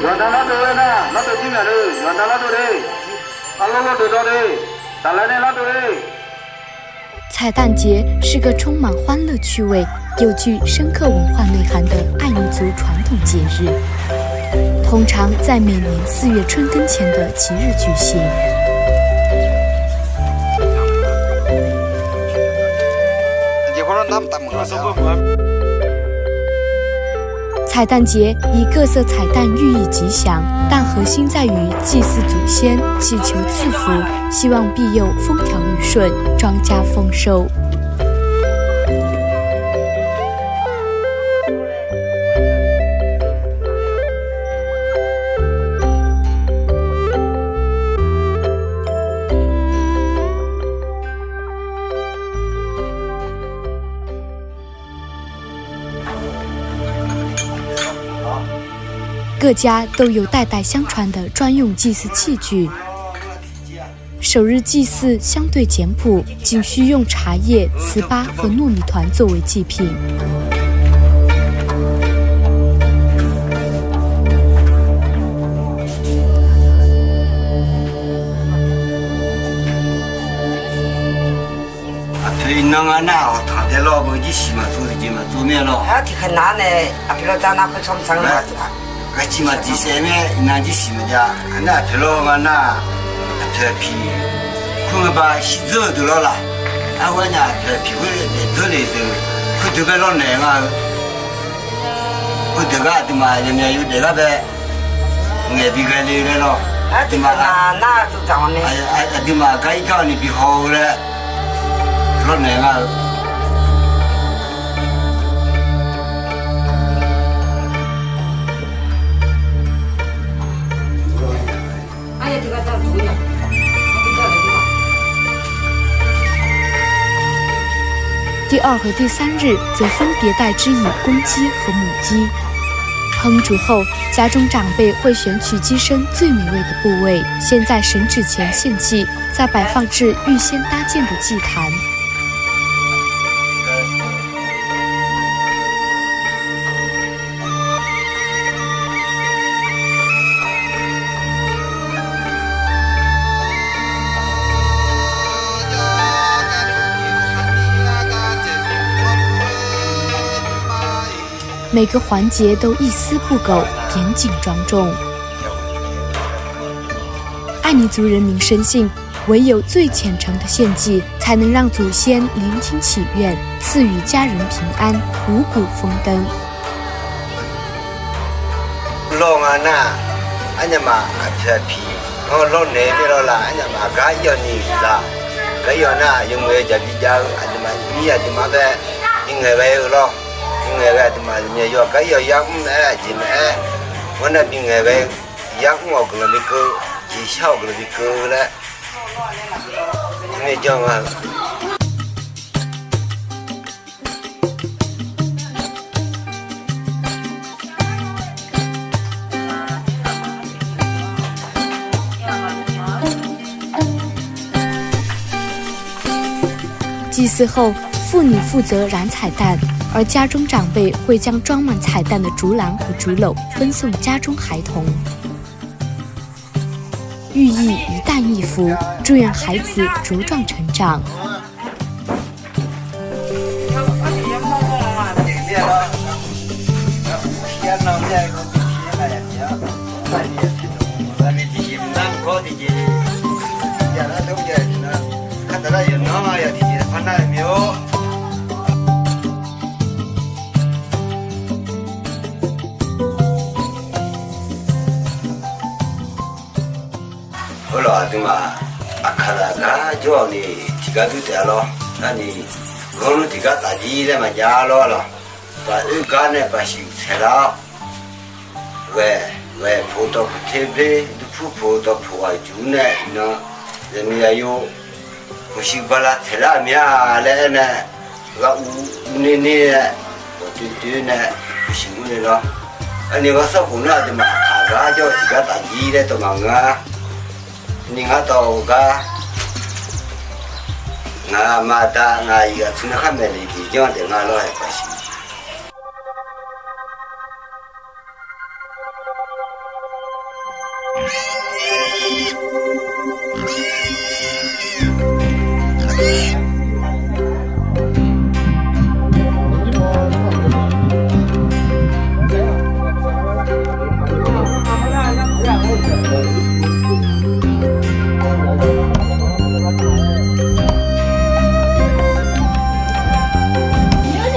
原来那多呢，那多几年了，原来那多的，阿拉那多少的，咱来的那多的。彩蛋节是个充满欢乐趣味、有具深刻文化内涵的爱尼族传统节日，通常在每年4月春耕前的吉日举行。彩蛋节以各色彩蛋寓意吉祥，但核心在于祭祀祖先，祈求赐福，希望庇佑风调雨顺，庄稼丰收。各家都有代代相传的专用祭祀器具。首日祭祀相对简朴，仅需用茶叶、糍粑和糯米团作为祭品。Kacima di seme ina di simja ana phelo ngana phi kuma ba shizo de la awanya phi we de le de ku de ba lo ne nga ku de ga di ma ne yu de ga be nge bi ga le lo di ma na su zang ne di ma ga i ka ni bi ho le lo ne nga第2和第3日则分别代之以公鸡和母鸡。烹煮后，家中长辈会选取鸡身最美味的部位，先在神纸前献祭，再摆放至预先搭建的祭坛。每个环节都一丝不苟，严谨庄重。爱尼族人民深信，唯有最虔诚的献祭，才能让祖先聆听祈愿，赐予家人平安，五谷丰登。long ana anya ma api ngo lo ne ni lo la anya ma ga yo ni la ga yo na yung we ja bi ja adima ni ya di ma be inge we lo inge we adima ni yo ga yo yang me ji me wana bi nge we yang ngo ko ni ko ji xiao ko ni ko la ni jong a祭祀后，妇女负责燃彩蛋，而家中长辈会将装满彩蛋的竹篮和竹篓分送家中孩童，寓意一蛋一福，祝愿孩子茁壮成长。好了，对嘛？啊，看了看，叫你提个就对了，那你我们提个大鸡的嘛，家了，把二干呢把蔬菜了，喂，葡萄不特别，葡萄葡萄酒呢，那人们也有，不是把它菜了面来呢，个乌呢，我对呢，不行的了，啊，你个说红了的嘛，看个叫提个大鸡的都忙啊。你看到个，那马达那一个从那边的地方的那老还不行。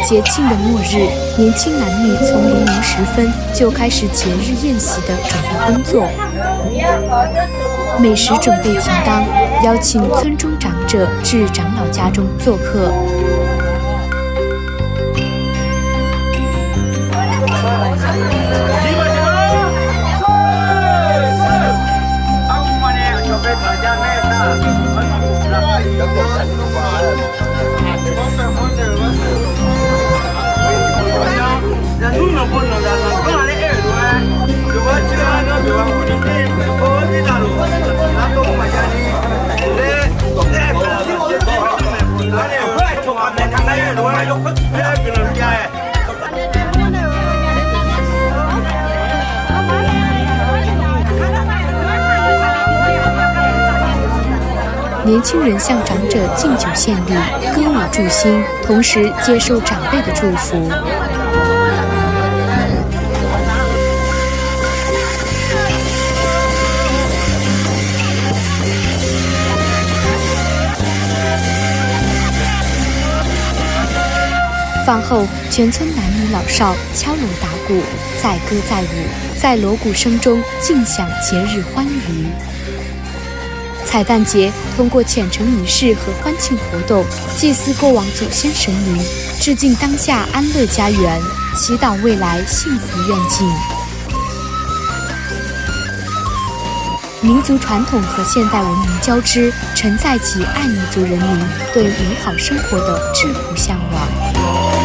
节庆的末日，年轻男女从黎明时分就开始节日宴席的准备工作。美食准备停当，邀请村中长者至长老家中做客。年轻人向长者敬酒献礼，歌舞助兴，同时接受长辈的祝福。饭后，全村男女老少敲锣打鼓，载歌载舞，在锣鼓声中尽享节日欢愉。彩蛋节通过虔诚仪式和欢庆活动，祭祀过往祖先神灵，致敬当下安乐家园，祈祷未来幸福愿景。民族传统和现代文明交织，承载起爱民族人民对美好生活的质朴向往。